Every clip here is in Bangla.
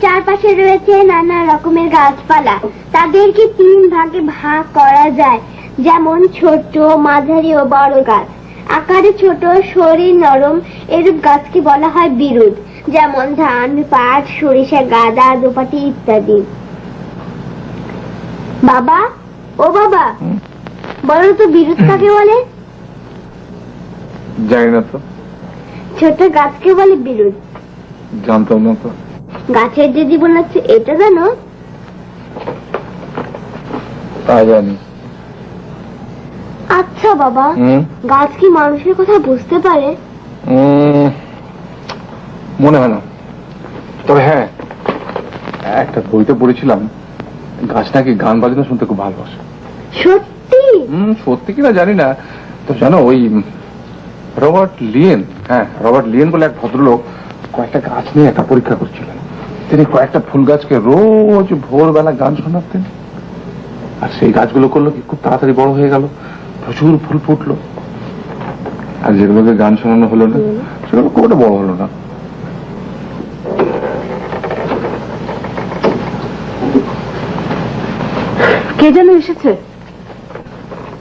চারপাশে রয়েছে নানা রকমের গাছপালা। তাদেরকে তিন ভাগে ভাগ করা যায়, যেমন ছোট, মাঝারি ও বড় গাছ। আকারে ছোট, শরীর নরম এরূপ গাছকে বলা হয় বিরুৎ, যেমন ধান, পাট, সরিষা, গাঁদা, দোপাটি ইত্যাদি। বাবা, ও বাবা, বলো তো বিরুৎ কাকে বলে? জানি না তো। ছোট গাছকে বলে বিরুৎ। জানতাম না তো। গাছের যে জীবন আছে এটা জানো? তা জানি। আচ্ছা বাবা, গাছ কি মানুষের কথা বুঝতে পারে? মনে হয় না, তবে হ্যাঁ একটা বইতে পড়েছিলাম গাছ নাকি গান বাজনা শুনতে খুব ভালোবাসে। সত্যি? সত্যি কিনা জানি না, তো জানো ওই রবার্ট লিয়েন, রবার্ট লিয়েন বলে এক ভদ্রলোক কয়েকটা গাছ নিয়ে একটা পরীক্ষা করছিলেন। তিনি কয়েকটা ফুল গাছকে রোজ ভোরবেলা গান শোনাতেন, আর সেই গাছগুলো করলো কি খুব তাড়াতাড়ি বড় হয়ে গেল, প্রচুর ফুল ফুটলো। আর যেগুলোকে গান শোনানো হলো না সেগুলো খুব বড় হলো না। কে যেন এসেছে,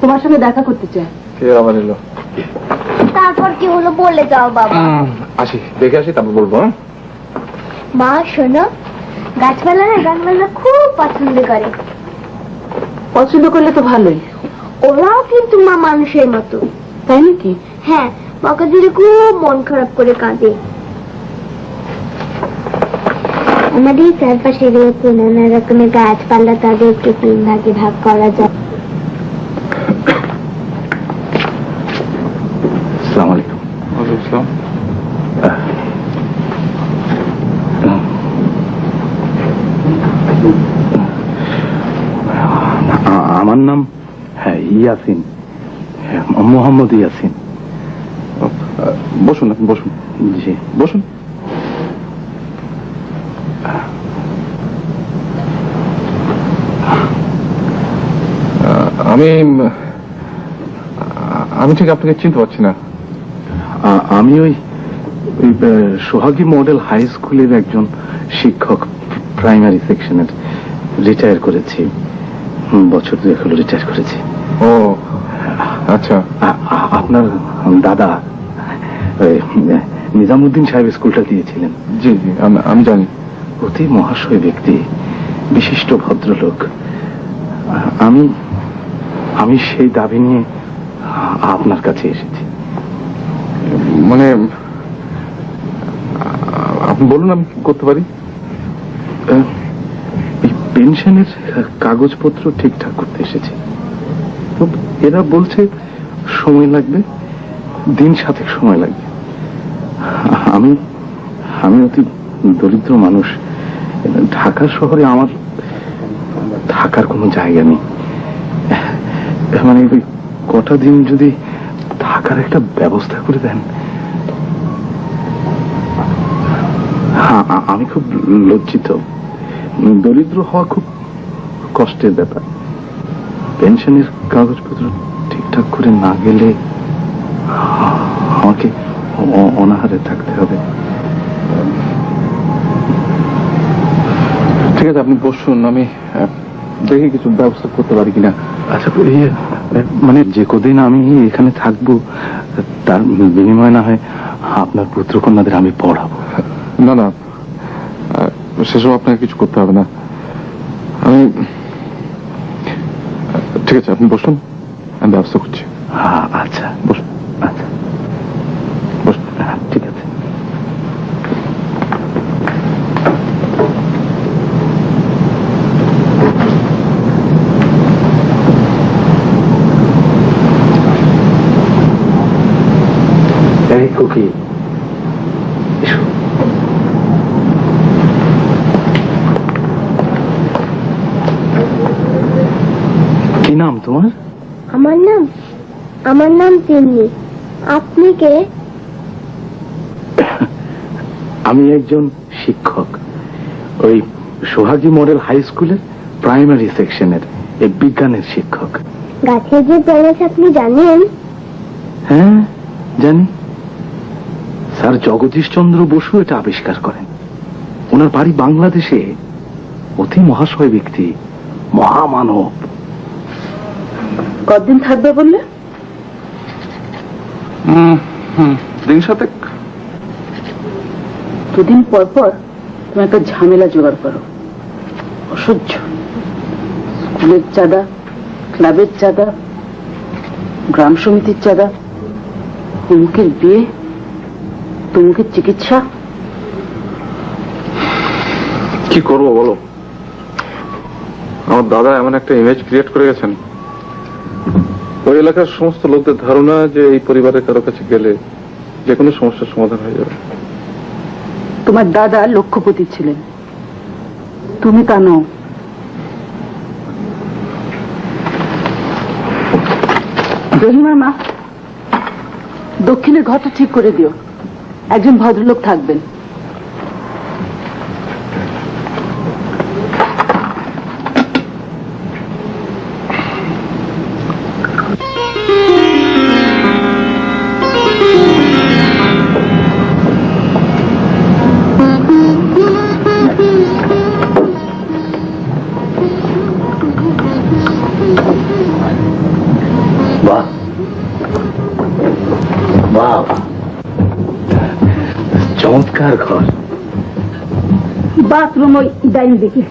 তোমার সঙ্গে দেখা করতে চায়। কে আবার এলো? তারপর কি হলো বলে যাও বাবা। আসি, দেখে আসি, তারপর বলবো। মা শোনো, গাছপালারা গান বাজনা খুব পছন্দ করে। পছন্দ করলে তো ভালোই। ওরাও কিন্তু মা মানুষের মতো। তাই নাকি? হ্যাঁ, মাকে দিলে খুব মন খারাপ করে কাঁদে। আমাদের চারপাশে রয়েছে নানা রকমের গাছপালা, তাদেরকে তিন ভাগে ভাগ করা যায়। আসসালামু আলাইকুম। ওয়ালাইকুম আসসালাম। আমার নাম ইয়াসিন, মোহাম্মদ ইয়াসিন। বসুন, আপনি বসুন। জি বসুন। আমি ঠিক আপনাকে চিনতে পারছি না। আমি ওই সোহাগী মডেল হাই স্কুলের একজন শিক্ষক, প্রাইমারি সেকশনের। রিটায়ার করেছি, বছর 2 হলো রিটায়ার করেছি। ও আচ্ছা। আপনার দাদা নিজামুদ্দিন সাহেব স্কুলটা দিয়েছিলেন। জি জি, আমি জানি। অতি মহাশয় ব্যক্তি, বিশিষ্ট ভদ্রলোক। আমি সেই দাবি নিয়ে আপনার কাছে এসেছি। মানে আপনি বলুন, আমি কি করতে পারি? এই পেনশনের কাগজপত্র ঠিকঠাক করতে এসেছি। এরা বলছে সময় লাগবে, দিন 7 সময় লাগবে। আমি অতি দরিদ্র মানুষ, ঢাকা শহরে আমার থাকার কোনো জায়গা নেই। মানে কটা দিন যদি থাকার একটা ব্যবস্থা করে দেন। আমি খুব লজ্জিত, দরিদ্র হওয়া খুব কষ্টের ব্যাপার। পেনশনের কাগজপত্র ঠিকঠাক করে না গেলে আমাকে অনাহারে থাকতে হবে। ঠিক আছে, আপনি বসুন, আমি দেখি কিছু ব্যবস্থা করতে পারি কিনা। আচ্ছা, মানে যে কদিন আমি এখানে থাকবো তার বিনিময় না হয় আপনার পুত্র কন্যাদের আমি পড়াবো। না না, সেসব আপনাকে কিছু করতে হবে না। আমি ঠিক আছে, আপনি বসুন, আমি ব্যবস্থা করছি। আচ্ছা বসুন। আচ্ছা বসুন, ঠিক আছে। খুকি, এসো। কি নাম তোমার? আমার নাম তিন্নি। আপনি কে? আমি একজন শিক্ষক, ওই সোহাগী মডেল হাই স্কুলের প্রাইমারি সেকশনের এক বিজ্ঞানের শিক্ষক। গাছের যে প্রাণ আছে আপনি জানেন? হ্যাঁ জানি, স্যার জগদীশ চন্দ্র বসু এটা আবিষ্কার করেন। ওনার বাড়ি বাংলাদেশে। অতি মহাশয় ব্যক্তি, মহামানব। কতদিন থাকবে বললে? দিন সাতেক। দুদিন পর পর তুমি একটা ঝামেলা জোগাড় করো, অসহ্য। স্কুলের চাঁদা, ক্লাবের চাঁদা, গ্রাম সমিতির চাঁদা, অমুকের বিয়ে, তমুকের চিকিৎসা। কি করবো বলো, আমার দাদা এমন একটা ইমেজ ক্রিয়েট করে গেছেন, ওই এলাকার সমস্ত লোকদের ধারণা যে এই পরিবারের কারো কাছে গেলে যে কোনো সমস্যার সমাধান হয়ে যাবে। তোমার দাদা লক্ষ্যপতি ছিলেন, তুমি তা নও। রহিমার মা, দক্ষিণের ঘরটা ঠিক করে দিও, একজন ভদ্রলোক থাকবেন। বাহ বাহ, চমৎকার ঘর। বাথরুম ওই ডাইন দিকে।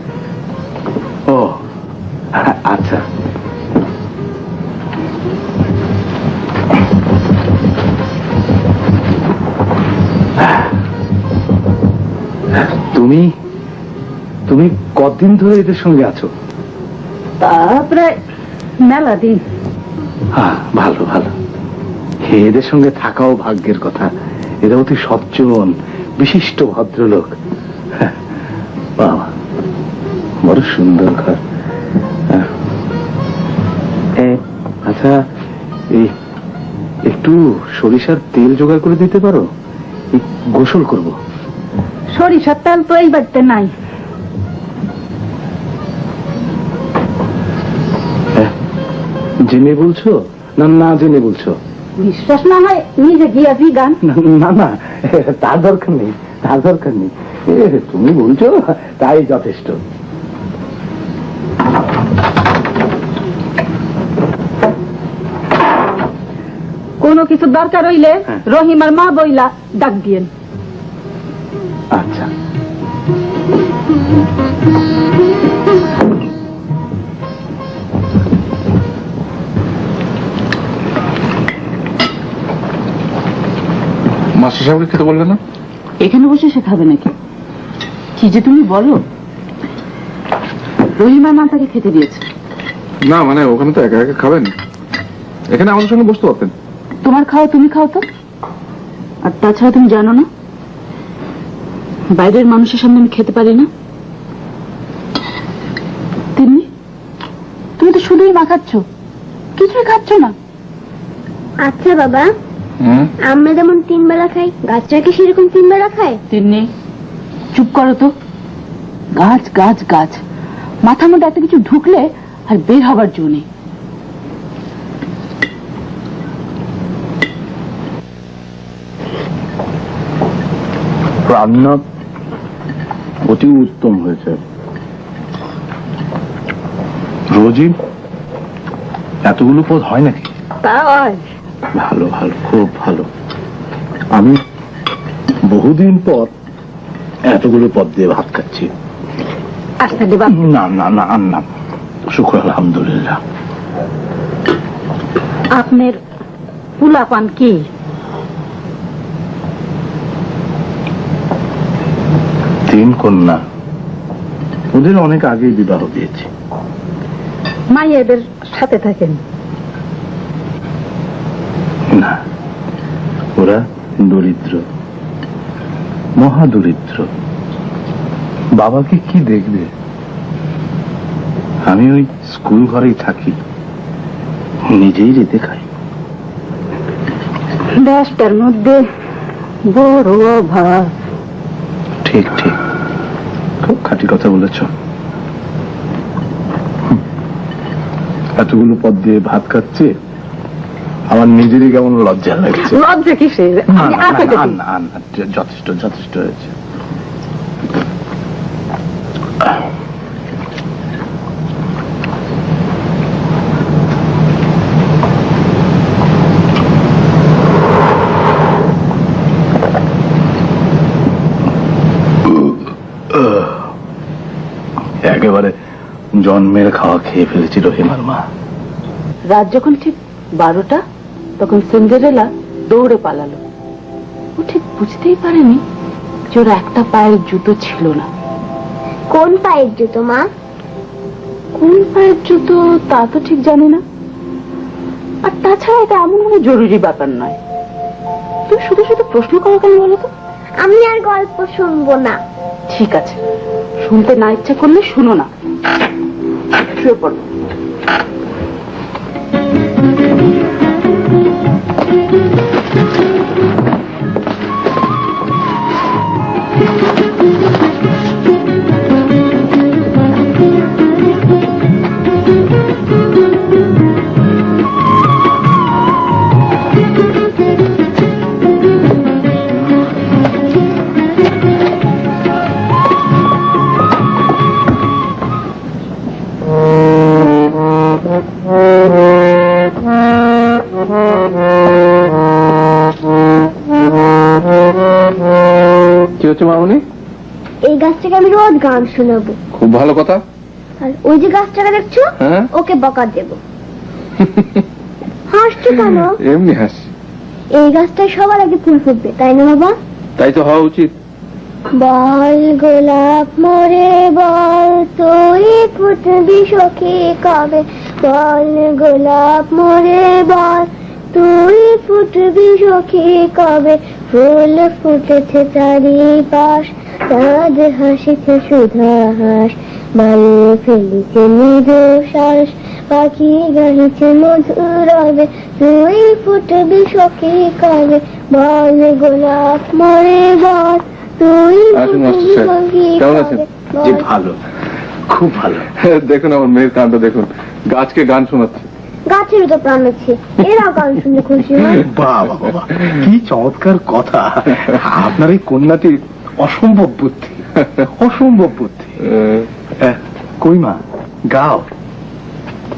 ও আচ্ছা, তুমি তুমি কতদিন ধরে এদের সঙ্গে আছো? তা প্রায় মেলা দিন। হ্যাঁ, ভালো ভালো। এদের সঙ্গে থাকাও ভাগ্যের কথা। এরা অতি সজ্জন, বিশিষ্ট ভদ্রলোক। বাবা, বড় সুন্দর ঘর। আচ্ছা, এই একটু সরিষার তেল জোগাড় করে দিতে পারো? গোসল করব। সরিষার তেল তো এই বাড়িতে নাই। জেনে বলছো না না জেনে বলছো? বিশ্বাস না হয় নিজে গিয়া গান। না না, তার দরকার নেই, তার দরকার নেই। তুমি বলছো তাই যথেষ্ট। কোনো কিছু দরকার হইলে রহিমার মা বইলা ডাক দিয়েন। আচ্ছা, মাস্টার সাহেবকে খেতে বললে না? এখানে বসে সে খাবে নাকি? কি যে তুমি বলো। রহিমার মা তাকে খেতে দিয়েছে। না মানে ওখানে তো একা একা খাবেন, এখানে আমাদের সঙ্গে বসতে পারতেন। তোমার খাও, তুমি খাও তো। আর তাছাড়া তুমি জানো না বাইরের মানুষের সামনে আমি খেতে পারি না। তেমনি তুমি তো শুধুই মাখাচ্ছ, কিছুই খাচ্ছ না। আচ্ছা বাবা, আমরা যেমন 3 বেলা খাই, গাছটা কি সেরকম 3 বেলা খায়? তেমনি চুপ করো তো। গাছ গাছ গাছ, মাথার মধ্যে একটা কিছু ঢুকলে আর বের হবার জো নেই। রান্না অতি উত্তম হয়েছে। রোজই এতগুলো পদ হয় নাকি? তা হয়। ভালো ভালো, খুব ভালো। আমি বহুদিন পর এতগুলো পদ দিয়ে ভাত খাচ্ছি। আচ্ছা দেবা। না না না, আর না, শুক্র আলহামদুলিল্লাহ। আপনার পোলাপান কি? তিন কন্যা, ওদের অনেক আগেই বিবাহ দিয়েছে। মায়েদের সাথে থাকেন? না, ওরা দরিদ্র, মহা দরিদ্র। বাবাকে কি দেখবে? আমি ওই স্কুল ঘরেই থাকি, নিজেই রেতে খাই। দেশটার মধ্যে বড় অভাব। ঠিক ঠিক, খুব খাঁটি কথা বলেছ। এতগুলো পদ দিয়ে ভাত খাচ্ছে, আমার নিজেরই কেমন লজ্জা লাগছে। লজ্জা কিসের? যথেষ্ট যথেষ্ট হয়েছে। একেবারে জন্মের খাওয়া খেয়ে ফেলেছিল হেমার মা। রাত যখন ঠিক 12টা, তখন সিন্ডারেলা দৌড়ে পালালো। ও ঠিক বুঝতেই পারেনি যে ওর একটা পায়ের জুতো ছিল না। কোন পায়ের জুতো মা? কোন পায়ের জুতো তা তো ঠিক জানি না। আর তাছাড়া এটা এমন কোনো জরুরি ব্যাপার নয়। তুমি শুধু শুধু প্রশ্ন করো কেন বলো তো? আমি আর গল্প শুনবো না। ঠিক আছে, শুনতে না ইচ্ছা করলে শুনো না, শুয়ে পড়ো। কি হচ্ছে মামনি? এই গাছটাকে আমি রোজ গান শোনাবো। খুব ভালো কথা। আর ওই যে গাছটাকে দেখছো, হ্যাঁ, ওকে বকা দেব। হাসছো কেন? এমনি হাসি। এই গাছটায় সবার আগে ফুল ফুটবে, তাই না বাবা? তাই তো হওয়া উচিত। বল গোলাপ মোরে বল, তুই ফুটবি সখী কবে? বল গোলাপ মোরে বল, তুই ফুটবি সখী কবে? ফুল ফুটেছে চারিপাশ, চাঁদ হাসিছে সুধা হাস, বালিয়ে ফেলিছে মৃদু শ্বাস, পাখি গাহিছে মধুর রবে, তুই ফুটবি সখী কবে? বল গোলাপ মোরে বল, তুই আসুন মাস্টার সাহেব, কেমন আছেন? জি ভালো, খুব ভালো। দেখুন আমার মেয়ের কাণ্ড দেখুন, গাছকে গান শোনাচ্ছে। গাছের তো প্রাণ আছে, এরাও গান শুনে খুশি হয়। বাবা বাবা, কি চমৎকার কথা। আপনার এই কন্যাটি অসম্ভব বুদ্ধি, অসম্ভব বুদ্ধি। কই মা, গাও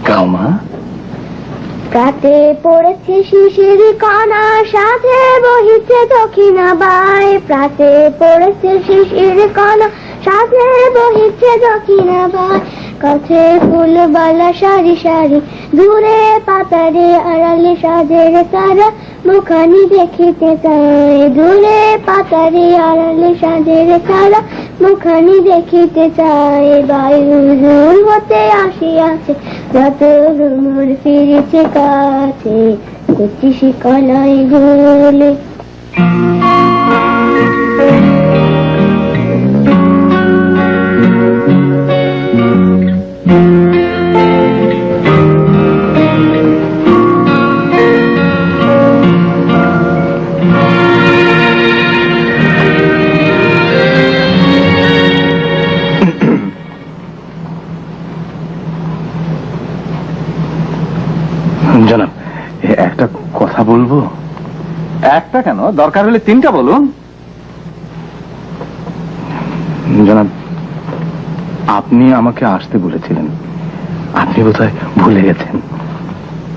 গাও মা। রাতে পড়েছে শিশির কণা, সাথে বহিছে দক্ষিণা বাই। রাতে পড়েছে শিশির কণা, সাথে বহিছে দক্ষিণা বাই। কাছে ফুলবালা সারি সারি, দূরে পাতারে আড়ালে সাজের তারা, মুখানি দেখিতে চায়। দূরে পাতারে আড়ালে সাজের তারা, মুখানি দেখিতে চায়। বায়ু দূর হতে আসিয়াছে, যত ভ্রমর ফিরেছে কাছে, কচি শিকলায় গুলে। জানাব, একটা কথা বলবো। একটা কেন, দরকার হলে 3টা বলুন। জানাব, আপনি আমাকে আসতে বলেছিলেন, আপনি বোধহয় ভুলে গেছেন।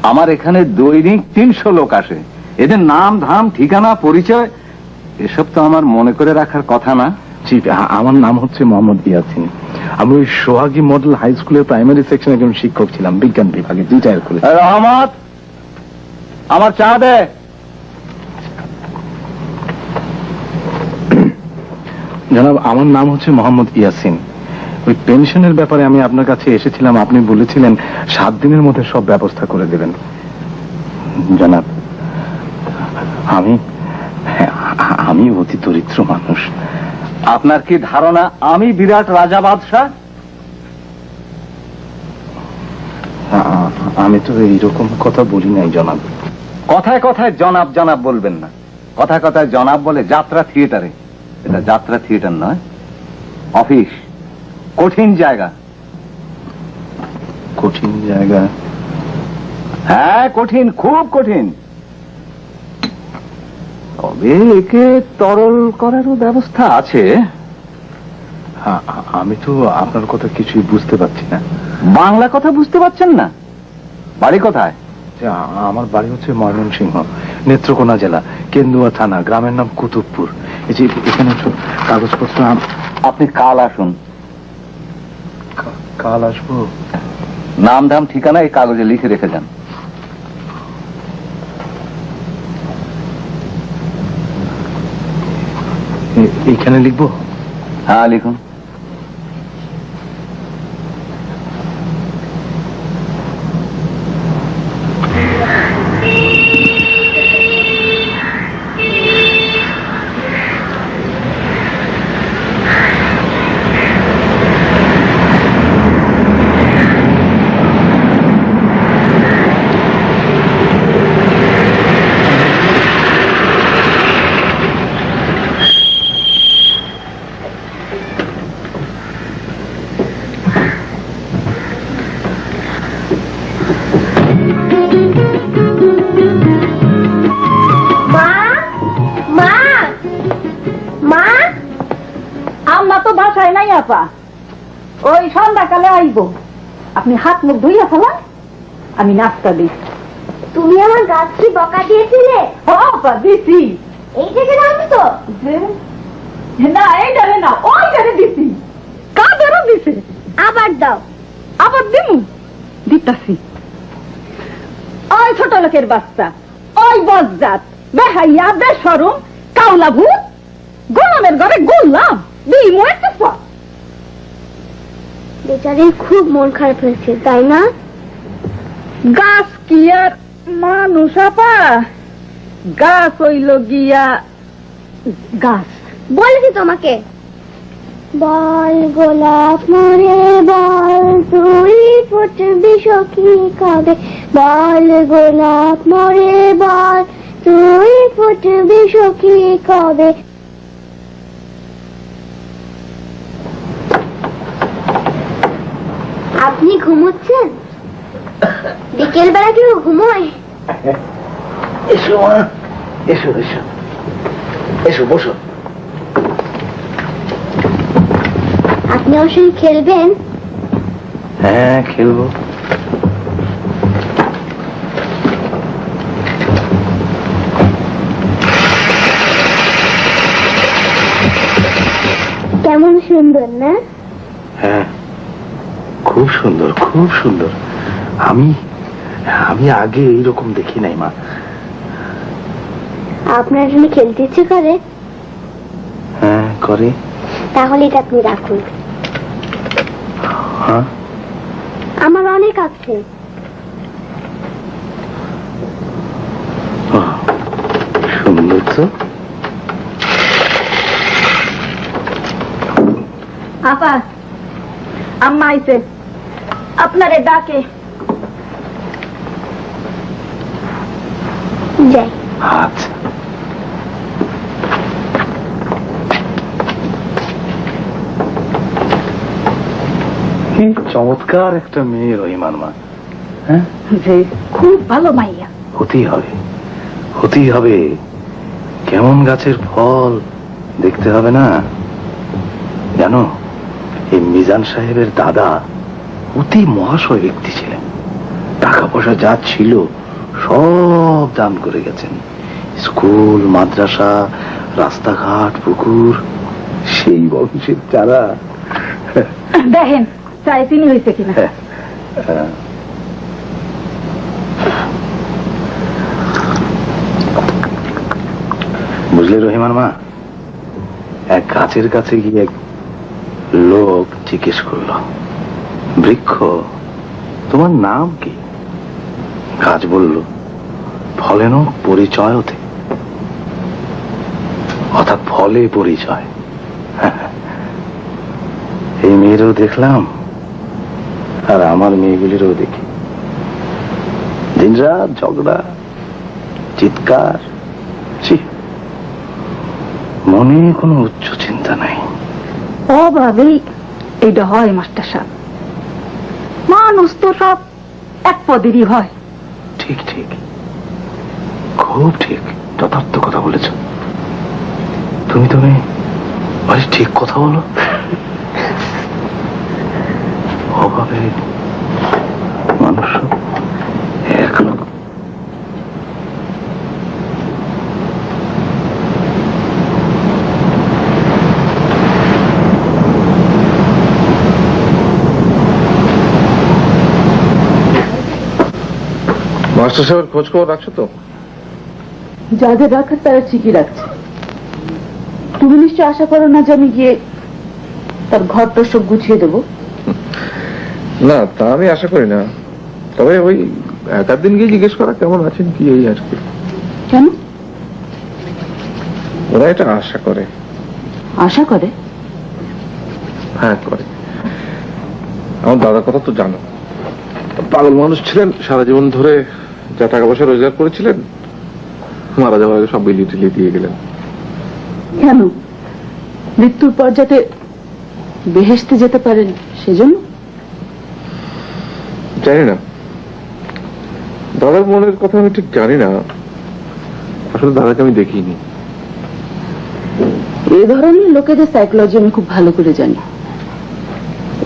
আমার এখানে দৈনিক 300 লোক আসে, এদের নাম ধাম ঠিকানা পরিচয় এসব তো আমার মনে করে রাখার কথা না। জি, আমার নাম হচ্ছে মোহাম্মদ ইয়াসিন। আমি ওই সোহাগী মডেল হাই স্কুলের প্রাইমারি সেকশনে একজন শিক্ষক ছিলাম, বিজ্ঞান বিভাগে রিটায়ার করে। রহমত, আমার চা দে। জানাব, আমার নাম হচ্ছে মোহাম্মদ ইয়াসিন। ওই পেনশনের ব্যাপারে আমি আপনার কাছে এসেছিলাম, আপনি বলেছিলেন 7 দিনের মধ্যে সব ব্যবস্থা করে দেবেন। জানাব, আমি অতি দরিদ্র মানুষ। আপনার কি ধারণা আমি বিরাট রাজা বাদশাহ? আমি তো এইরকম কথা বলি নাই জনাব। কথায় কথায় জনাব জনাব বলবেন না। কথায় কথায় জনাব বলে যাত্রা থিয়েটারে। এটা যাত্রা থিয়েটার নয়, অফিস। কঠিন জায়গা। কঠিন জায়গা? হ্যাঁ কঠিন, খুব কঠিন। তবে একে তরল করারও ব্যবস্থা আছে। আমি তো আপনার কথা কিছুই বুঝতে পারছি না। বাংলা কথা বুঝতে পারছেন না? বাড়ি কোথায়? আমার বাড়ি হচ্ছে ময়মনসিংহ, নেত্রকোনা জেলা, কেন্দুয়া থানা, গ্রামের নাম কুতুবপুর। এই যে এখানে কাগজপত্র। আপনি কাল আসুন। কাল আসবো? নাম ধাম ঠিকানা এই কাগজে লিখে রেখে যান। এইখানে লিখবো? হ্যাঁ লিখুন। মা, মা, মা। আম্মা তো বাসায় নাই আপা, ওই সন্ধ্যাকালে আইব। আপনি হাত মুখ ধুইয়া ফেলান, আমি নাস্তা দিই। তুমি আমার গাছ কি বকা দিয়েছিলে? ও আপা দিছি। এই থেকে জানো তো? না এইটারে না, ওইটারে দিছি। কাদেরও দিছে? আবার দাও। আবার দিমু? দিতাছি। ওই ছোট লোকের বাচ্চা, ওই বজ্জাত, বেহাইয়া, বেশরম, কাউলা ভূত, গোলামের ঘরে গোলাম, দিমু একটা পথ। বেচারির খুব মন খারাপ হয়েছে, তাই না? গাছ কি আর মানুষ আপা? গাছ হইল গিয়া গাছ। বলেছি তোমাকে। বল গোলাপ মরে বল, তুই ফুটবি সখী কবে? বল গোলাপ মরে বল, তুই ফুটবি সখী কবে? আপনি ঘুমোচ্ছেন? বিকেল বেলা কেউ ঘুমোয়? এসো মা, এসো এসো এসো, বসো। আপনি ওর সঙ্গে খেলবেন? হ্যাঁ খেলবো। কেমন সুন্দর না? হ্যাঁ খুব সুন্দর, খুব সুন্দর। আমি আমি আগে এইরকম দেখি নাই মা। আপনার জন্য খেলতে ইচ্ছে করে? হ্যাঁ করে। তাহলে এটা আপনি রাখুন। হ্যাঁ আমার অনেক আছে। সুন্দর তো। আপা, আম্মা আইছে, আপনারে ডাকে। যাই। আচ্ছা। কি চমৎকার একটা মেয়ে রহিমান মা। হ্যাঁ যে খুব ভালো মাইয়া। হতেই হবে, হতেই হবে। কেমন গাছের ফল দেখতে হবে না? জানো, এই মিজান সাহেবের দাদা অতি মহাশয় ব্যক্তি ছিলেন। টাকা পয়সা যা ছিল সব দান করে গেছেন। স্কুল, মাদ্রাসা, রাস্তাঘাট, পুকুর, সেই বংশের যারা। দেখেন চাই চিনি হয়েছে কিনা। বুঝলে রহিমান মা, এক গাছের কাছে গিয়ে এক লোক জিজ্ঞেস করলো, বৃক্ষ তোমার নাম কি? গাছ বলল, ফলেন পরিচয় হতে। অর্থাৎ ফলে পরিচয়। এই মেয়েরও দেখলাম আর আমার মেয়েগুলিরও দেখি, দিনরাত ঝগড়া, চিৎকার, ছি, মনে কোনো উচ্চ চিন্তা নাই। অভাবেই এইটা হয় মাস্টার সাহেব, মানুষ তো সব এক পদেরই হয়। ঠিক ঠিক, খুব ঠিক, যথার্থ কথা বলেছ তুমি। তুমি আরে ঠিক কথা বলো। অভাবে মানুষ এক রকম। মাস্টার সাহেবের খোঁজ খবর রাখছো তো? যাদের রাখার তারা ঠিকই রাখছে। তুমি নিশ্চয় আশা করো না যে আমি গিয়ে তার ঘরটা সব গুছিয়ে দেবো? না, তা আমি আশা করি না, তবে ওই একার দিন গিয়ে জিজ্ঞেস করা কেমন আছেন কি, এই আর কি। কেন? ওরা এটা আশা করে। আশা করে? হ্যাঁ করে। আমার দাদার কথা তো জানো, পাগল মানুষ ছিলেন, সারা জীবন ধরে যা টাকা পয়সা রোজগার করেছিলেন মারা যাওয়ার আগে সব বিলিয়ে টিলিয়ে দিয়ে গেলেন। কেন? মৃত্যুর পর যাতে বেহেশতে যেতে পারেন সেজন্য? জানি না, দাদার মনের কথা আমি ঠিক জানি না, আসলে দাদাকে আমি দেখিনি। এই ধরনের লোকেদের সাইকোলজি আমি খুব ভালো করে জানি।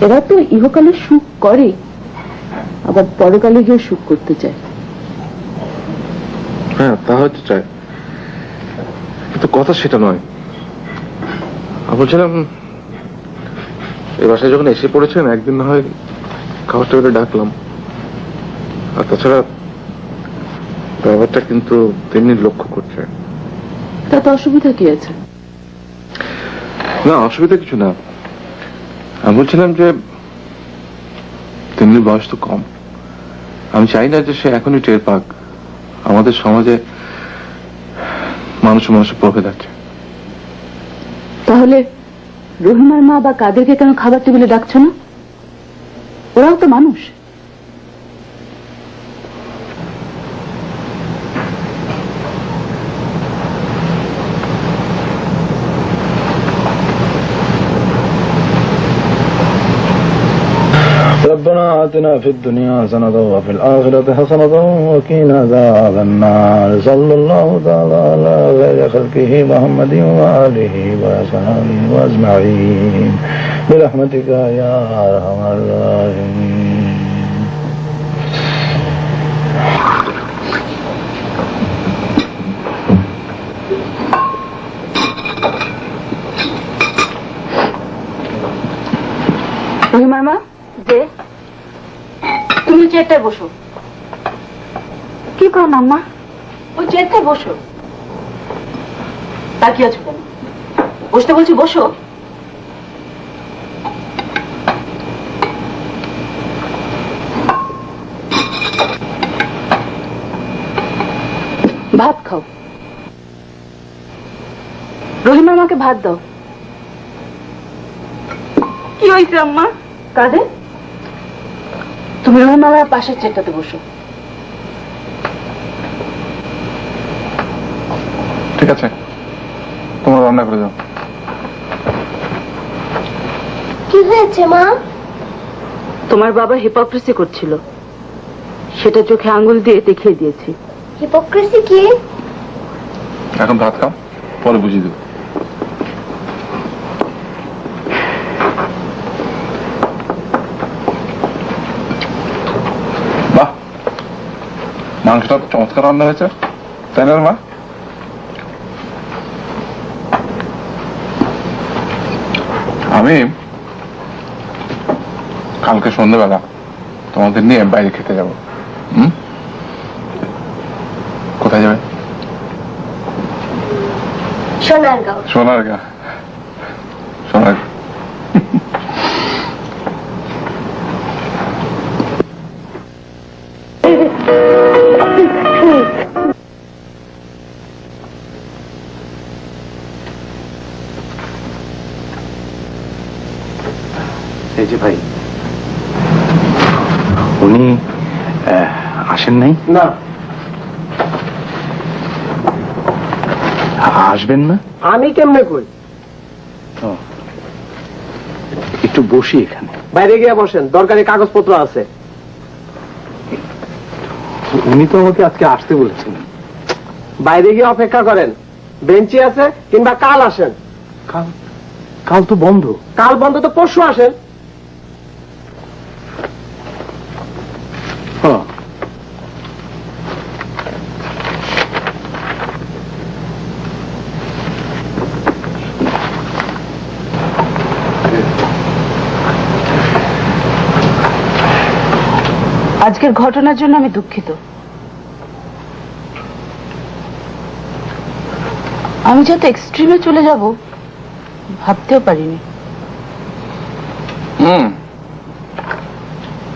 এরা তো ইহকালে সুখ করে, আবার পরকালে গিয়ে সুখ করতে চায়। হ্যাঁ, তা হয়তো চায়, কিন্তু কথা সেটা নয়। আমি বলছিলাম এই বাসায় যখন এসে পড়েছেন, একদিন না হয় খাবার টেবিলে ডাকলাম। আর তাছাড়া ব্যাপারটা কিন্তু তেমনি লক্ষ্য করছে। তাতে অসুবিধা কি আছে? না, অসুবিধা কিছু না। আমি বলছিলাম যে তেমনি বয়স তো কম, আমি চাই না যে সে এখনই টের পাক আমাদের সমাজে মানুষে মানুষে প্রভেদ আছে। তাহলে রহিমার মা বা কাদেরকে কেন খাবার টেবিলে ডাকছো না? ওরাও তো মানুষ। ربنا آتنا في الدنيا حسنة وفي الآخرة حسنة وقنا عذاب النار. صلى الله تعالى على خير خلقه محمد وآله وصحبه أجمعين برحمتك يا أرحم الراحمين. রহিমার মা, যে তুমি চেয়ারটায় বসো। কি করো মাম্মা? ওই চেয়ারটায় বসো। তাকিয়ে আছো কেন? বসতে বলছি, বসো। ভাত খাও। রহিমার মাকে ভাত দাও। কি হয়েছে আম্মা? কাজে তুমি রহিমার পাশের চেয়ারটাতে বসো। ঠিক আছে, তোমরা রান্না করে যাও। কি হয়েছে মা? তোমার বাবা হিপোক্রেসি করছিল, সেটা চোখে আঙ্গুল দিয়ে দেখিয়ে দিয়েছি। হিপোক্রেসি কি? এখন ভাত খাও, পরে বুঝিয়ে দেবো। বাহ, মাংসটা তো চমৎকার রান্না হয়েছে, তাই না মা? আমি কালকে সন্ধ্যেবেলা তোমাদের নিয়ে বাইরে খেতে যাবো। কোথায় যাবে? সোনারগাঁও। সোনারগাঁ? সোনার এই যে ভাই, উনি আসেন নাই? না, আসবেন না? আমি কেমনে কই? একটু বসি এখানে। বাইরে গিয়ে বসেন, দরকারি কাগজপত্র আছে। উনি তো আমাকে আজকে আসতে বলেছেন। বাইরে গিয়ে অপেক্ষা করেন, বেঞ্চি আছে, কিংবা কাল আসেন। কাল? কাল তো বন্ধ। কাল বন্ধ তো পরশু আসেন। হ্যাঁ। আজকের ঘটনার জন্য আমি দুঃখিত। আমি যত এক্সট্রিমে চলে যাব ভাবতেও পারিনি।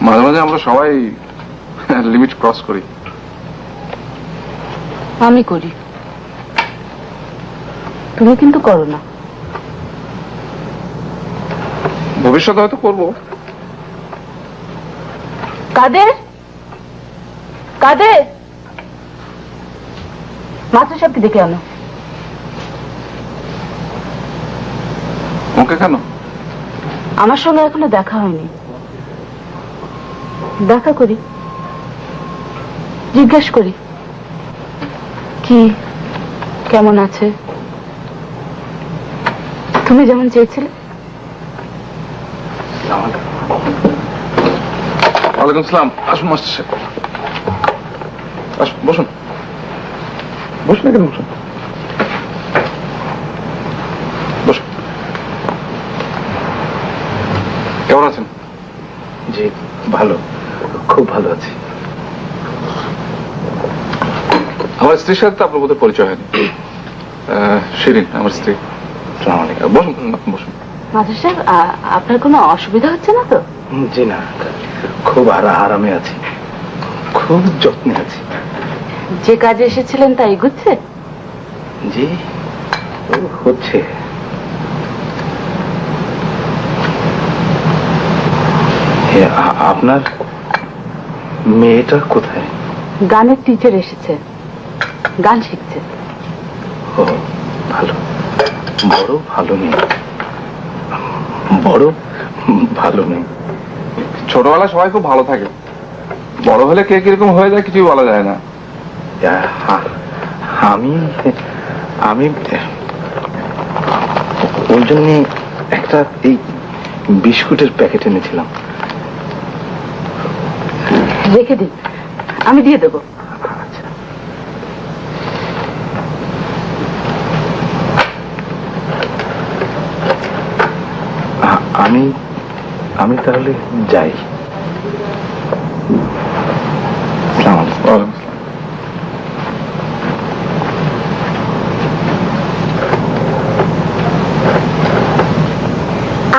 মাঝে মাঝে আমরা সবাই লিমিট ক্রস করি। আমি করি, তুমি কিন্তু করো না। ভবিষ্যতে হয়তো করবো। কাদের কাদের মাস্টার সাহেবকে ডেকে আনো। ওকে কেন? আমার সঙ্গে এখনো দেখা হয়নি, দেখা করি, জিজ্ঞেস করি কি কেমন আছে। তুমি যেমন চেয়েছিলে। ওয়ালাইকুম সালাম। আসুন মাস্টার সাহেব, আসুন, বসুন। বসুন এখানে, বসুন বসুন। কেমন আছেন? জি ভালো, খুব ভালো আছি। আমার স্ত্রীর সাথে তো আপনার বোধহয় পরিচয় হয়নি। শিরিন আমার স্ত্রী। বসুন বসুন। মাস্টার সাহেব, আপনার কোনো অসুবিধা হচ্ছে না তো? জি না, খুব আরামে আছি, খুব যত্নে আছি। যে কাজে এসেছিলেন তাই এগুচ্ছে? জি হচ্ছে। আপনার মেয়েটা কোথায়? গানের টিচার এসেছে, গান শিখছে। ও ভালো, বড় ভালো মেয়ে, বড় ভালো মেয়ে। ছোটবেলায় সবাই খুব ভালো থাকে, বড় হলে কে কিরকম হয়ে যায় কিছুই বলা যায় না। আমি আমি ওই জন্য একটা এই বিস্কুটের প্যাকেট এনেছিলাম। রেখে দিন, আমি দিয়ে দেবো। আমি আমি তাহলে যাই।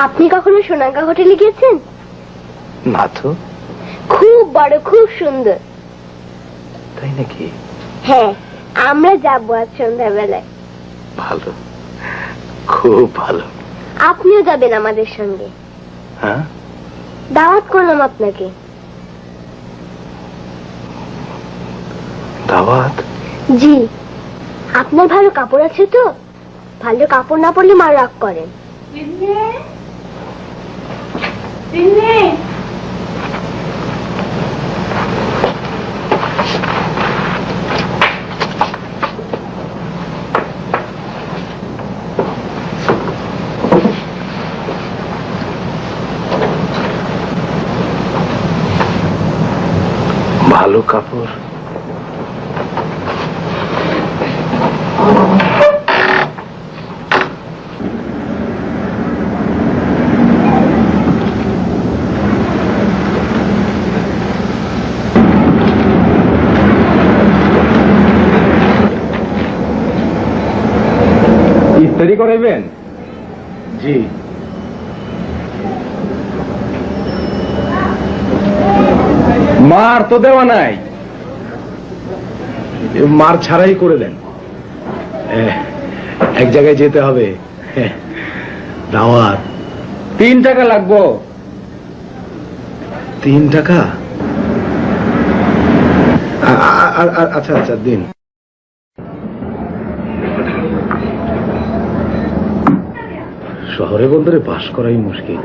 আপনি কখনো সোনাঙ্গা হোটেলে গিয়েছেন? না তো। খুব বড়, খুব সুন্দর। তাই নাকি? হ্যাঁ, আমরা যাবো আজ সন্ধ্যাবেলায়। ভালো, খুব ভালো। আপনিও যাবেন আমাদের সঙ্গে। হ্যাঁ, দাওয়াত করলাম আপনাকে। দাওয়াত? জি। আপনার ভালো কাপড় আছে তো? ভালো কাপড় না পরলে মা রাগ করেন। ভালো কাপড়? ইফতারি করাইবেন? জি। মার তো দেওয়া নাই, মার ছাড়াই করে দেন। এক জায়গায় যেতে হবে, দাওয়াত। 3 টাকা লাগবো, 3 টাকা? আচ্ছা আচ্ছা দিন। শহরে বন্দরে বাস করাই মুশকিল।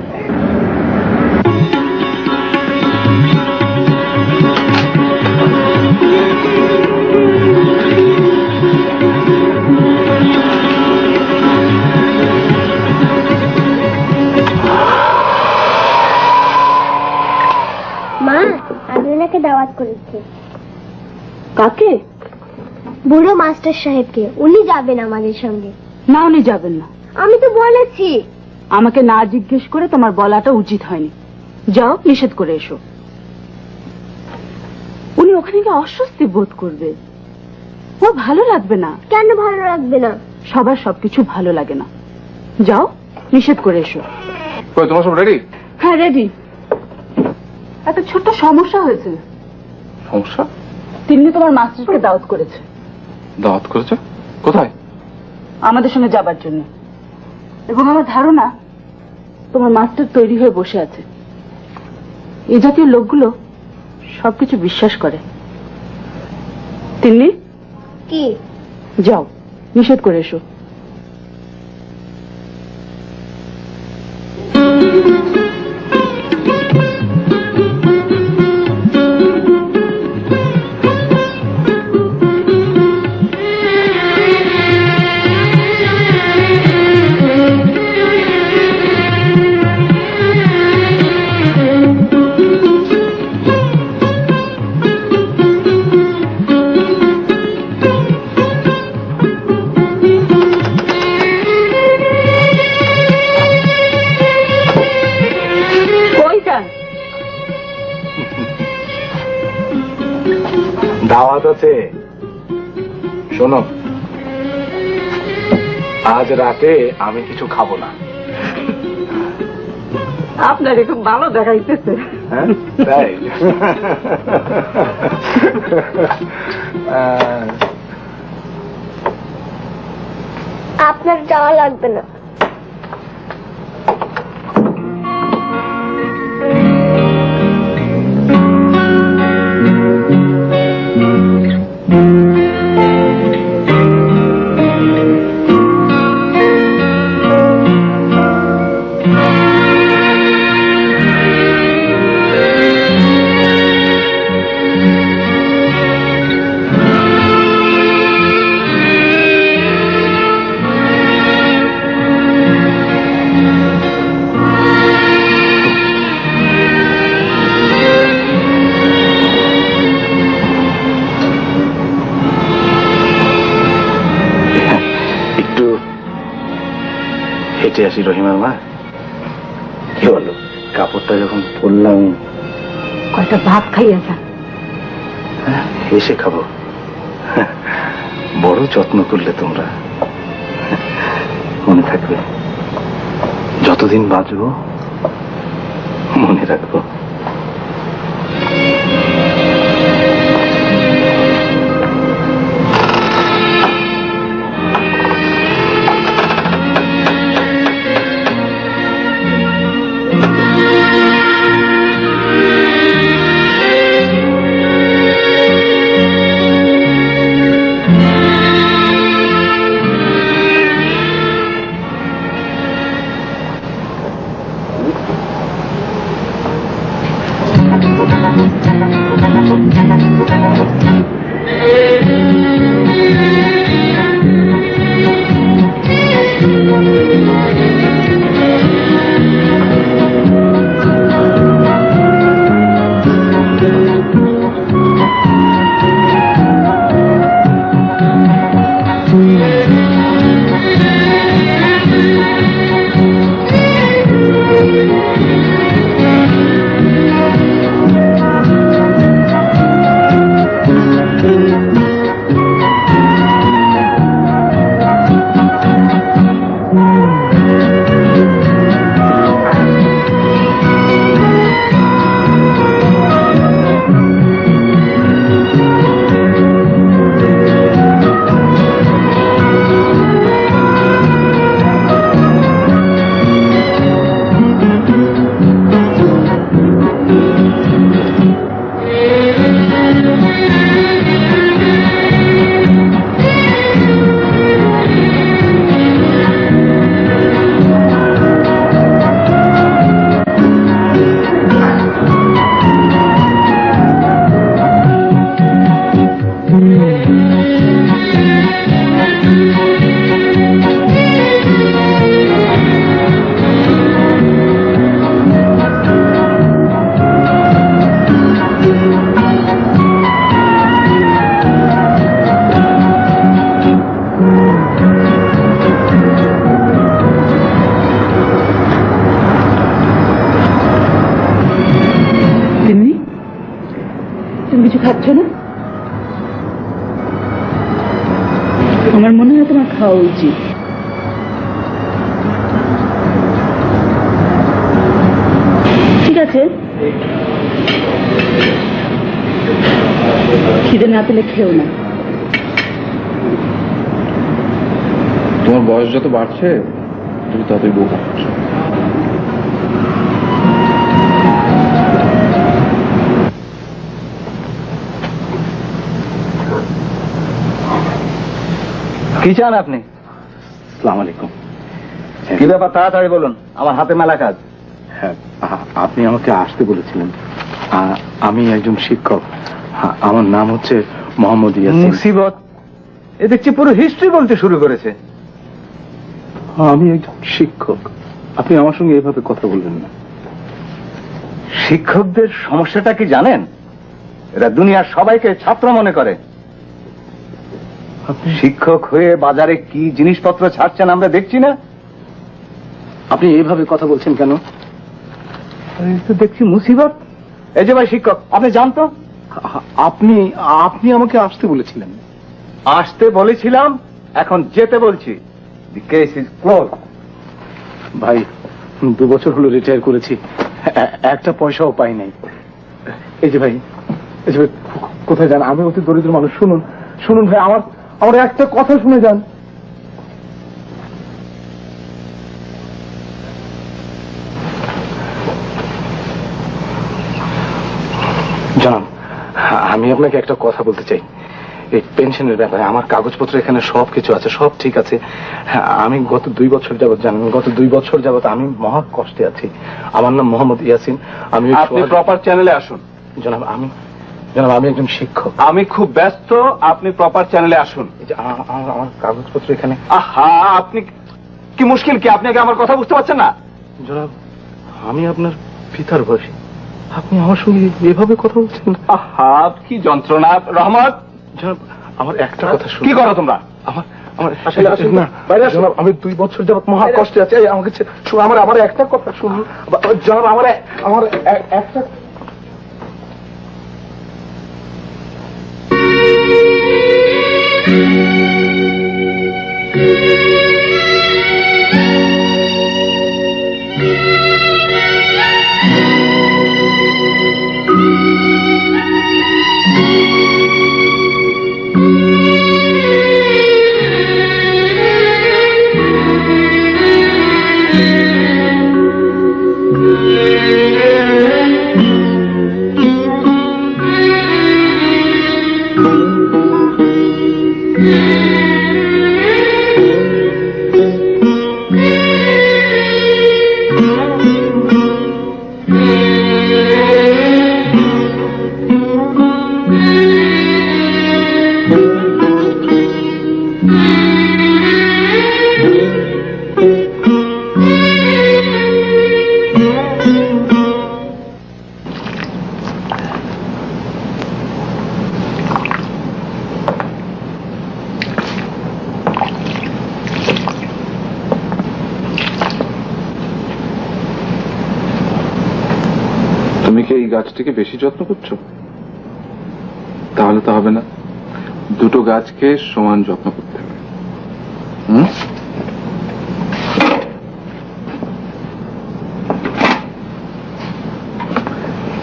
মা, আমি ওনাকে দাওয়াত করেছি। কাকে? বুড়ো মাস্টার সাহেবকে। উনি যাবেন আমাদের সঙ্গে। না, উনি যাবেন না। আমি তো বলেছি। আমাকে না জিজ্ঞেস করে তোমার বলাটা উচিত হয়নি। যাও, নিষেধ করে এসো। উনি ওখানে গিয়ে অস্বস্তি বোধ করবে, ও ভালো লাগবে না। কেন ভালো লাগবে না? সবার সবকিছু ভালো লাগে না। যাও, নিষেধ করে এসো। কই তোমার সব রেডি? হ্যাঁ, রেডি। একটা ছোট্ট সমস্যা হয়েছে। সমস্যা? তিনি তোমার মাস্টারকে দাওয়াত করেছে। দাওয়াত করেছে? কোথায়? আমাদের সঙ্গে যাবার জন্য। এবং আমার ধারণা তোমার মাস্টার তৈরি হয়ে বসে আছে। এই জাতীয় লোকগুলো সবকিছু বিশ্বাস করে। তিন্নি, কি? যাও, নিষেধ করে এসো। দাওয়াত আছে। শোনো, আজ রাতে আমি কিছু খাবো না। আপনার খুব ভালো দেখাইতেছে। হ্যাঁ, তাই? আপনার যাওয়া লাগবে না। হেঁটে আসি রহিমার মা। কি বলো, কাপড়টা যখন পরলাম। কয়টা ভাত খাইয়া যান। এসে খাবো। বড় যত্ন করলে তোমরা। মনে থাকবে, যতদিন বাঁচবো মনে রাখবো। খাচ্ছ না? আমার মনে হয় তোমার খাওয়া উচিত। ঠিক আছে, খিদে না পেলে খেও না। তোমার বয়স যত বাড়ছে তুমি ততই বোকা হচ্ছ। কি চান আপনি? আসসালামু আলাইকুম। কি ব্যাপার, তাড়াতাড়ি বলুন, আমার হাতে মেলা কাজ। হ্যাঁ, আপনি আমাকে আসতে বলেছিলেন। আমি একজন শিক্ষক। আমার নাম হচ্ছে মোহাম্মদ ইয়াসিন। মুসিবত, এ দেখছি পুরো হিস্ট্রি বলতে শুরু করেছে। আমি একজন শিক্ষক, আপনি আমার সঙ্গে এভাবে কথা বলবেন না। শিক্ষকদের সমস্যাটা কি জানেন? এরা দুনিয়ার সবাইকে ছাত্র মনে করে। শিক্ষক হয়ে বাজারে কি জিনিসপত্র ছাড়ছেন আমরা দেখছি না? আপনি এইভাবে কথা বলছেন কেন? এই তো দেখছি মুসিবত। এই যে ভাই শিক্ষক, আপনি জানতো? আপনি আপনি আমাকে আসতে বলেছিলেন। আসতে বলেছিলাম, এখন যেতে বলছি। দি কেস ইজ ক্লোজ। ভাই, 2 বছর হলো রিটায়ার করেছি, একটা পয়সাও পাই নাই। এই যে ভাই, এই যে ভাই, কোথায় যান? আমি অতি দরিদ্র মানুষ। শুনুন শুনুন ভাই, আমার একটা কথা শুনে যান। জানান, আমি আপনাকে একটা কথা বলতে চাই। এই পেনশনের ব্যাপারে আমার কাগজপত্র এখানে সবকিছু আছে, সব ঠিক আছে। আমি গত 2 বছর যাবত, জানেন, গত 2 বছর যাবত আমি মহা কষ্টে আছি। আমার নাম মোহাম্মদ ইয়াসিন। আমি আপনি প্রপার চ্যানেলে আসুন। জনাব, আমি একজন শিক্ষক। আমি খুব ব্যস্ত, আপনি প্রপার চ্যানেলে আসুন। এই যে আমার কাগজপত্র এখানে। আহা, আপনি কি মুশকিল কি? আপনি কি আমার কথা বুঝতে পারছেন না? জনাব, আমি আপনার পিতার বয়সী, আপনি আমার সঙ্গে এভাবে কথা বলছেন? আহা, কি যন্ত্রণা। রহমত, জনাব, আমার একটা কথা শুনুন। কি করো তোমরা? আসলে না, জনাব, আমি 2 বছর যাবত মহা কষ্টে আছি। আমাকে আমার একটা কথা শুনুন জনাব, আমার একটা। তুমি কি এই গাছটিকে বেশি যত্ন করছো? তাহলে তো হবে না, দুটো গাছকে সমান যত্ন করতে হবে।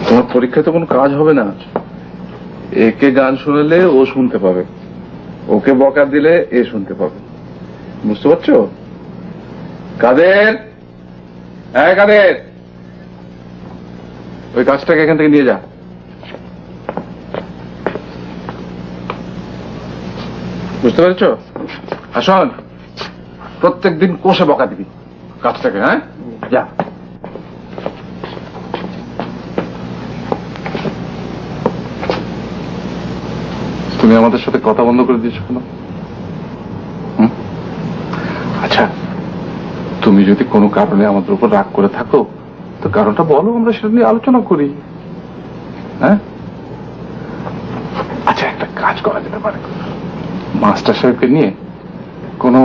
তোমার পরীক্ষায় তো কোনো কাজ হবে না। একে গান শোনালে ও শুনতে পাবে, ওকে বকা দিলে এ শুনতে পাবে। বুঝতে পারছো? কাদের, হ্যাঁ কাদের, ওই গাছটাকে এখান থেকে নিয়ে যা। বুঝতে পেরেছো? আসুন, প্রত্যেকদিন কোষে বকা দিবি গাছটাকে। হ্যাঁ, যা। তুমি আমাদের সাথে কথা বন্ধ করে দিয়েছো কেন? আচ্ছা, তুমি যদি কোনো কারণে আমাদের উপর রাগ করে থাকো তো কারণটা বলো, আমরা সেটা নিয়ে আলোচনা করি। হ্যাঁ, আচ্ছা, একটা কাজ করা যেতে পারে, মাস্টার সাহেবকে নিয়ে কোনো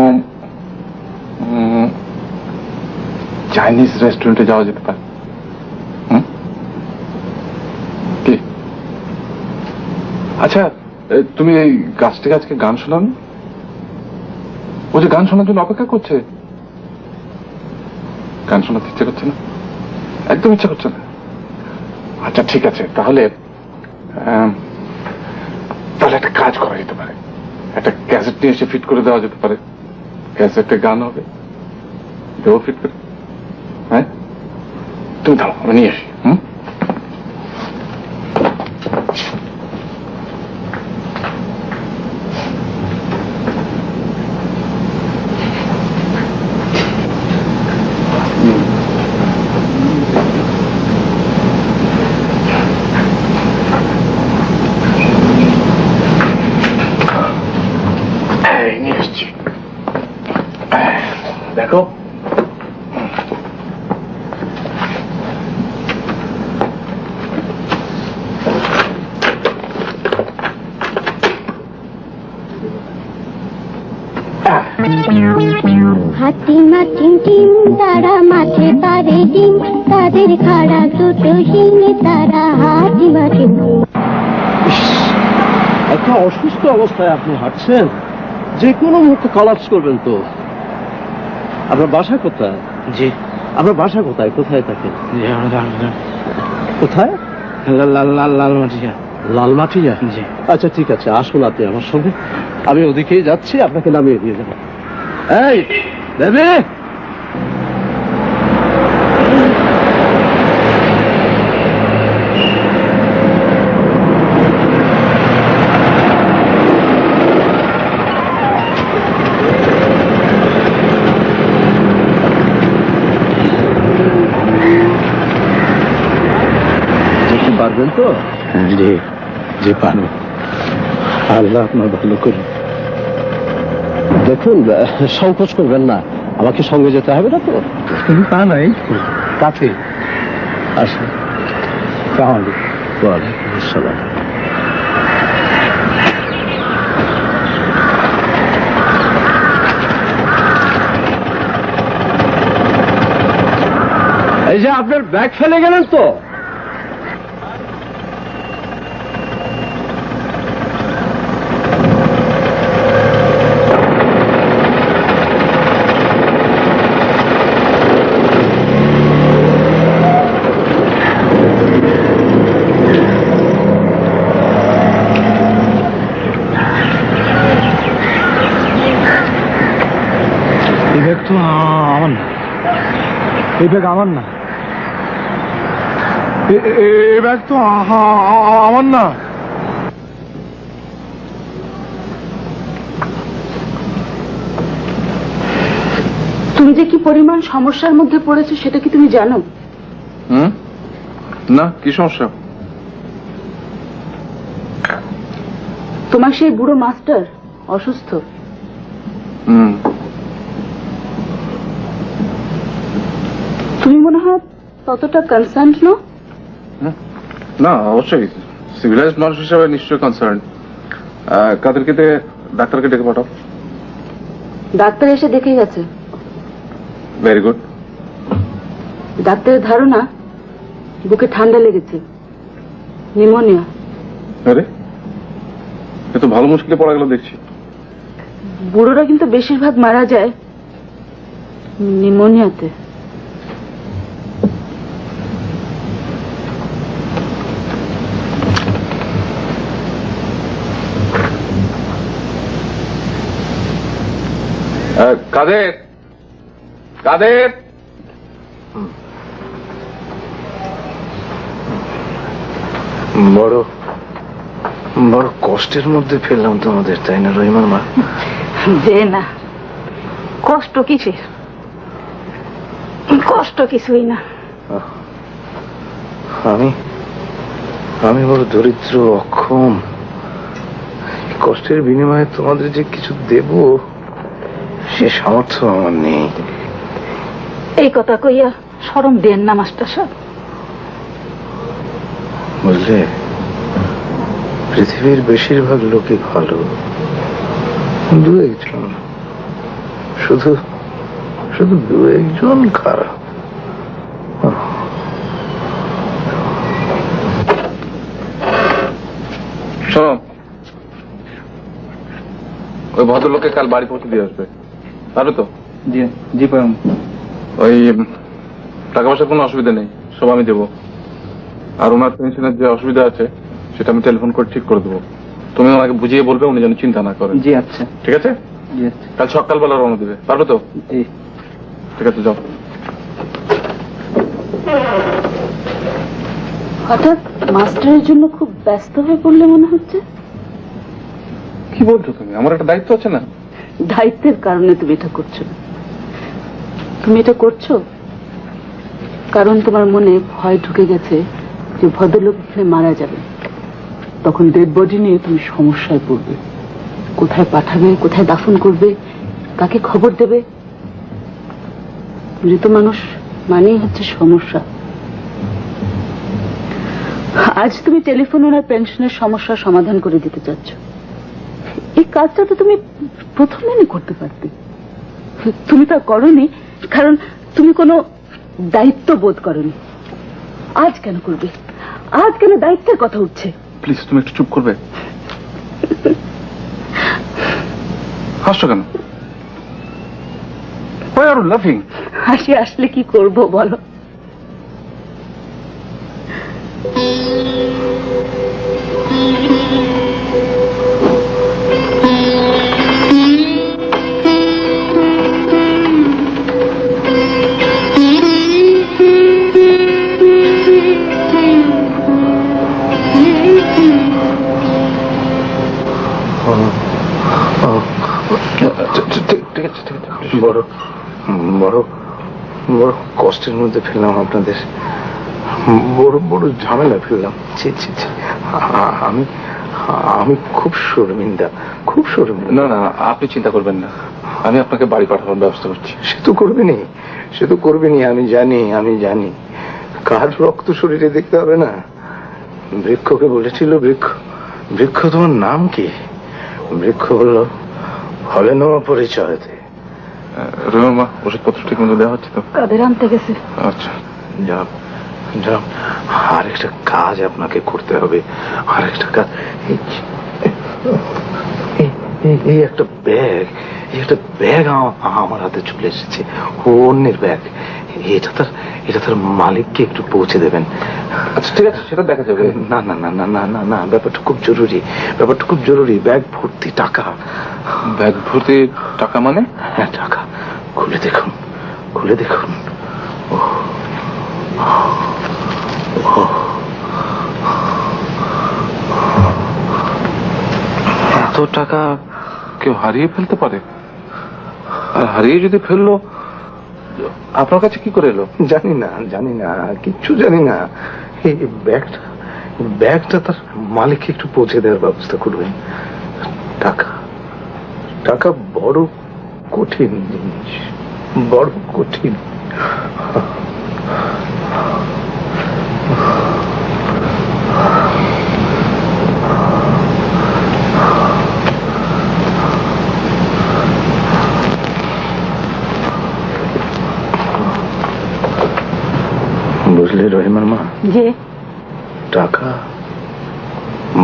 চাইনিজ রেস্টুরেন্টে যাওয়া যেতে পারে। কি? 2 বছর যাবত আমি মহা কষ্টে আছি। আমার কাগজপত্র এখানে সবকিছু আছে, সব ঠিক আছে। আমি গত 2 বছর যাবত মহা কষ্টে আছি। আমার একটা কথা শুনুন। আচ্ছা তুমি এই গাছটাকে আজকে গান শোনান, ও যে গান শোনার জন্য অপেক্ষা করছে। গান শোনাতে ইচ্ছে করছে না? একদম ইচ্ছা করছে না? আচ্ছা ঠিক আছে, তাহলে তাহলে একটা কাজ করা যেতে পারে, একটা ক্যাসেট নিয়ে এসে ফিট করে দেওয়া যেতে পারে। ক্যাসেটে গান হবে, দেবো ফিট করে। হ্যাঁ তুমি দাও, আমি নিয়ে আসি। নিয়ে আসছি, দেখো। হাতিমা টিম টিম তারা মাঠে পারে ডিম, তাদের খাড়া দুটো হিং, তারা হাতিমা টিম। এত অসুস্থ অবস্থায় আপনি হাঁটছেন, যে কোনো মুহূর্তে কলাপস করবেন তো। আপনার বাসা কোথায়? জি, আপনার বাসা কোথায়? কোথায় থাকেন? কোথায়? লালমাটিয়া। লালমাটিয়া? জি। আচ্ছা ঠিক আছে, আসুন আপনি আমার সঙ্গে, আমি ওদিকেই যাচ্ছি, আপনাকে নামিয়ে দিয়ে দেবো। এই দেবে, পারবেন তো? জি জি পারবো, আল্লাহ আপনার ভালো করুন। দেখুন, সংকোচ করবেন না, আমাকে সঙ্গে যেতে হবে না তো? তা নাই, কাছে আসুন। তাহলে ওয়ালাইকুম আসসালাম। এই যে আপনার ব্যাগ ফেলে গেলেন তো? আমার না, এই ব্যাগ আমার না, এই ব্যাগ তো আমার না। তুমি যে কি পরিমাণ সমস্যার মধ্যে পড়েছো সেটা কি তুমি জানো? না, কি সমস্যা? তোমার সেই বুড়ো মাস্টার অসুস্থ। তুমি মনে হয় ততটা কনসার্ন নো? না, অবশ্যই সিভিলাইজড মানুষ হিসেবে নিশ্চয়ই কনসার্ন। কাদেরকে ডাক্তারকে ডেকে পাঠাও। ডাক্তার এসে দেখে গেছে। Very good. ডাক্তারের ধারণা বুকে ঠান্ডা লেগেছে, নিউমোনিয়া। আরে এ তো ভালো মুশকিলে পড়া গেল দেখছি। বুড়োরা কিন্তু বেশিরভাগ মারা যায় নিউমোনিয়াতে। কাদের কাদের বড় বড় কষ্টের মধ্যে ফেললাম তোমাদের, তাই না রহিমার মা? যে না, কষ্ট কিসের? কষ্ট কিছুই না। আমি বড় দরিদ্র, অক্ষম। কষ্টের বিনিময়ে তোমাদের যে কিছু দেব সে সামর্থ্য আমার নেই। এই কথা কইয়া শরম দেন না মাস্টার সাহেব। বুঝলে, পৃথিবীর বেশিরভাগ লোকই ভালো, দু একজন, শুধু দু একজন খারাপ। শোনো, ওই ভদ্রলোককে কাল বাড়ি পৌঁছে দিয়ে আসবে, পারবে তো? জি জি পারুন। ওই টাকা পয়সার কোনো অসুবিধা নেই, সব আমি দেবো। আর ওনার পেনশনের যে অসুবিধা আছে সেটা আমি টেলিফোন করে ঠিক করে দেবো। তুমি ওনাকে বুঝিয়ে বলবে, উনি যেন চিন্তা না করেন। জি আচ্ছা। ঠিক আছে? জি আচ্ছা। কাল সকালবেলা রওনা দেবে, পারবে তো? জি। ঠিক আছে, যাও। হঠাৎ মাস্টারের জন্য খুব ব্যস্ত হয়ে পড়লে মনে হচ্ছে। কি বলছো তুমি? আমার একটা দায়িত্ব আছে না? দায়িত্বের কারণে তুমি এটা করছো না। তুমি এটা করছো কারণ তোমার মনে ভয় ঢুকে গেছে যে ভদ্রলোক এখানে মারা যাবে, তখন ডেড বডি নিয়ে তুমি সমস্যায় পড়বে। কোথায় পাঠাবে, কোথায় দাফন করবে, কাকে খবর দেবে? মৃত মানুষ মানেই হচ্ছে সমস্যা। আজ তুমি টেলিফোন আর পেনশনের সমস্যার সমাধান করে দিতে চাচ্ছ। এই কাজটা তো তুমি প্রথম দিনই করতে পারতে। তুমি তা করনি কারণ তুমি কোনো দায়িত্ব বোধ করনি। আজ কেন করবে? আজ কেন দায়িত্বের কথা উঠছে? প্লিজ তুমি একটু চুপ করবে? হাসছো কেন? Why are you laughing? হাসি আসলে কি করব বলো? ঠিক আছে, ঠিক আছে। বড় বড় বড় কষ্টের মধ্যে ফেললাম আপনাদের, বড় বড় ঝামেলা ফেললাম। ছি ছি ছি, আমি আমি খুব শর্মিন্দা, খুব শর্মিন্দা। না না, আপনি চিন্তা করবেন না, আমি আপনাকে বাড়ি পাঠানোর ব্যবস্থা করছি। সে তো করবেনি, সে তো করবেনি, আমি জানি, আমি জানি। কার রক্ত শরীরে দেখতে হবে না? বৃক্ষকে বলেছিল, বৃক্ষ বৃক্ষ তোমার নাম কি? বৃক্ষ বলল, হবে না পরিচয়তে। রবিবার মা, ওষুধপত্র ঠিক মতো দেওয়া হচ্ছে তো? কাদের আনতে গেছে। আচ্ছা, যাও যাও, আর একটা কাজ আপনাকে করতে হবে, আর একটা কাজ। এই একটা ব্যাগ, এই একটা ব্যাগ আমার হাতে চলে এসেছে, অন্যের ব্যাগ। এটা তার মালিককে একটু পৌঁছে দেবেন। আচ্ছা ঠিক আছে, সেটা দেখা যাবে। না না না না না না না, ব্যাপারটা খুব জরুরি, ব্যাপারটা খুব জরুরি। ব্যাগ ভর্তি টাকা। ব্যাগ ভর্তি টাকা মানে? হ্যাঁ টাকা। খুলে দেখুন, খুলে দেখুন। এত টাকা কেউ হারিয়ে ফেলতে পারে? আর হারিয়ে যদি ফেললো, আপনার কাছে কি করে এলো? জানি না, জানি না, কিচ্ছু জানি না। এই ব্যাগটা তার মালিককে একটু পৌঁছে দেওয়ার ব্যবস্থা করবেন। টাকা, টাকা বড় কঠিন জিনিস, বড় কঠিন। বুঝলে রহিমার মা, যে টাকা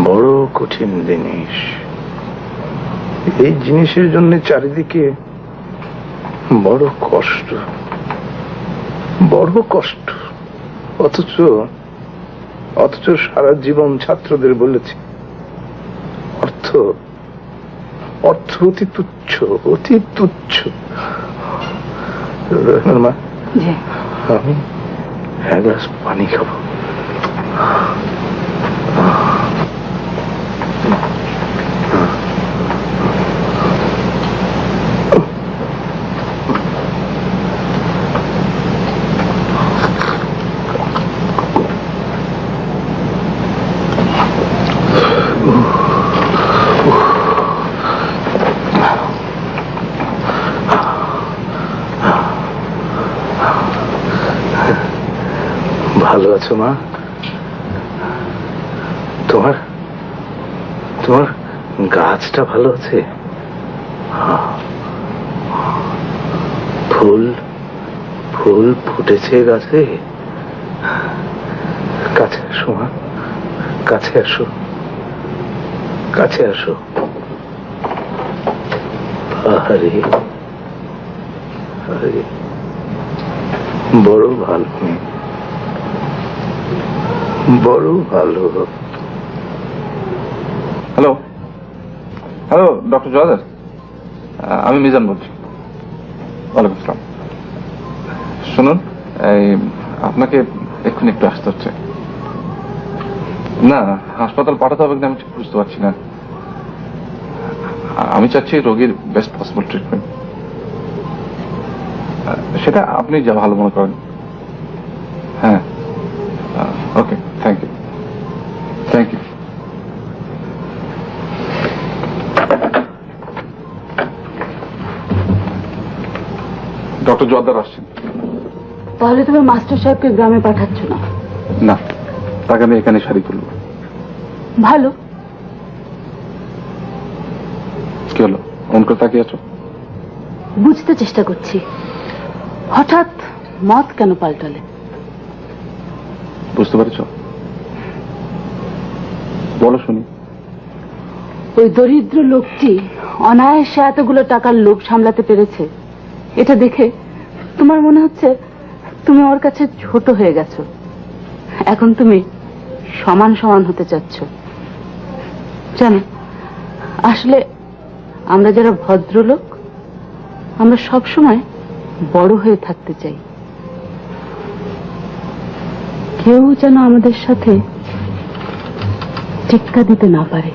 বড় কঠিন জিনিস। এই জিনিসের জন্য চারিদিকে বড় কষ্ট, বড় কষ্ট। অথচ সারা জীবন ছাত্রদের বলেছি, অর্থ অর্থ অতি তুচ্ছ, অতি তুচ্ছ। রহিমার মা, যে আমি এক গ্লাস পানি খাবো। ভালো আছো মা? তোমার তোমার গাছটা ভালো আছে? ফুল ফুল ফুটেছে গাছে? কাছে আসো মা, কাছে আসো, কাছে আসো। আরে আরে বড় ভালো মেয়ে, বড় ভালো। হ্যালো হ্যালো, ডক্টর জয়দার, আমি মিজান বলছি। ওয়ালাইকুম আসসালাম। শুনুন, এই আপনাকে এক্ষুনি একটু আসতে হচ্ছে। না, হাসপাতাল পাঠাতে হবে কিনা আমি ঠিক বুঝতে পারছি না। আমি চাচ্ছি রোগীর বেস্ট পসিবল ট্রিটমেন্ট। সেটা আপনি যা ভালো মনে করেন। হ্যাঁ, okay, thank you, thank you. Doctor Joardar আসছেন। তাহলে তুমি মাস্টার সাহেবকে গ্রামে পাঠাচ্ছ না? না, তাকে আমি এখানে সারি তুলব। ভালো। কি হলো, অন করে তাকিয়ে আছো? বুঝতে চেষ্টা করছি, হঠাৎ মত কেন পাল্টালে? বুঝতে পারছো? বলো শুনি। ওই দরিদ্র লোকটি অনায়াসে এতগুলো টাকার লোভ সামলাতে পেরেছে, এটা দেখে তোমার মনে হচ্ছে তুমি ওর কাছে ছোট হয়ে গেছো। এখন তুমি সমান সমান হতে চাচ্ছ। জানো, আসলে আমরা যারা ভদ্রলোক, আমরা সব সময় বড় হয়ে থাকতে চাই। কেউ যেন আমাদের সাথে টিক্কা দিতে না পারে।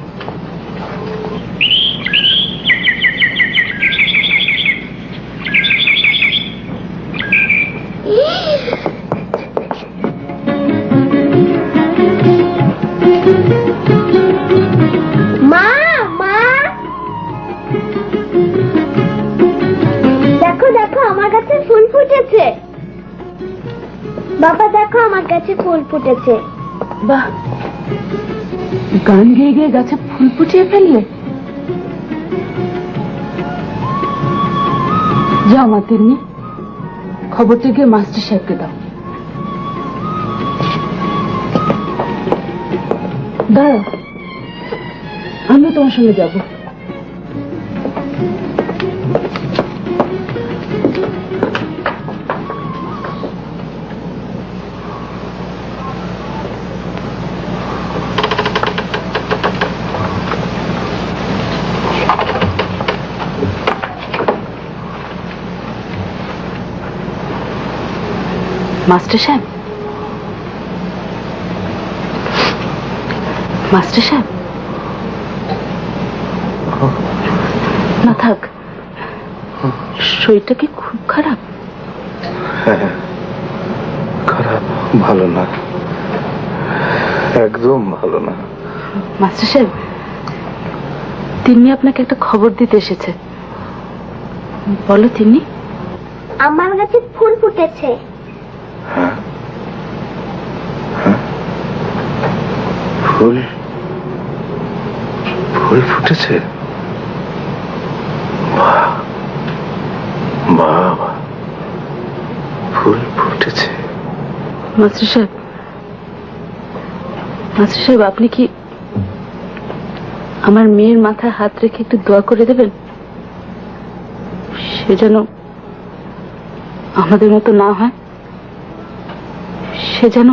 মা, মা, দেখো দেখো আমার গাছে ফুল ফুটেছে। বাবা দেখো আমার গাছে ফুল ফুটেছে। বাহ, গান গেয়ে গিয়ে গাছে ফুল ফুটিয়ে ফেললে। যাও মা তিন্নি, খবরটা গিয়ে মাস্টার সাহেবকে দাও। দাঁড়াও, আমি তোমার সঙ্গে যাব। মাস্টার সাহেব, মাস্টার সাহেব, না থাক, শরীরটা কি খুব খারাপ? হ্যাঁ, খারাপ, ভালো না, একদম ভালো না। মাস্টার সাহেব, তিন্নি আপনাকে একটা খবর দিতে এসেছে। বলো তিন্নি। আমার গাছে ফুল ফুটেছে। হ্যাঁ, হ্যাঁ, ফুল ফুল ফুটেছে। বাহ, বাহ, ফুল ফুটেছে। মাস্টার সাহেব, মাস্টার সাহেব, আপনি কি আমার মেয়ের মাথায় হাত রেখে একটু দোয়া করে দেবেন? সে যেন আমাদের মতো না হয়, সে যেন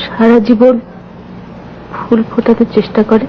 সারা জীবন ফুল ফোটাতে চেষ্টা করে।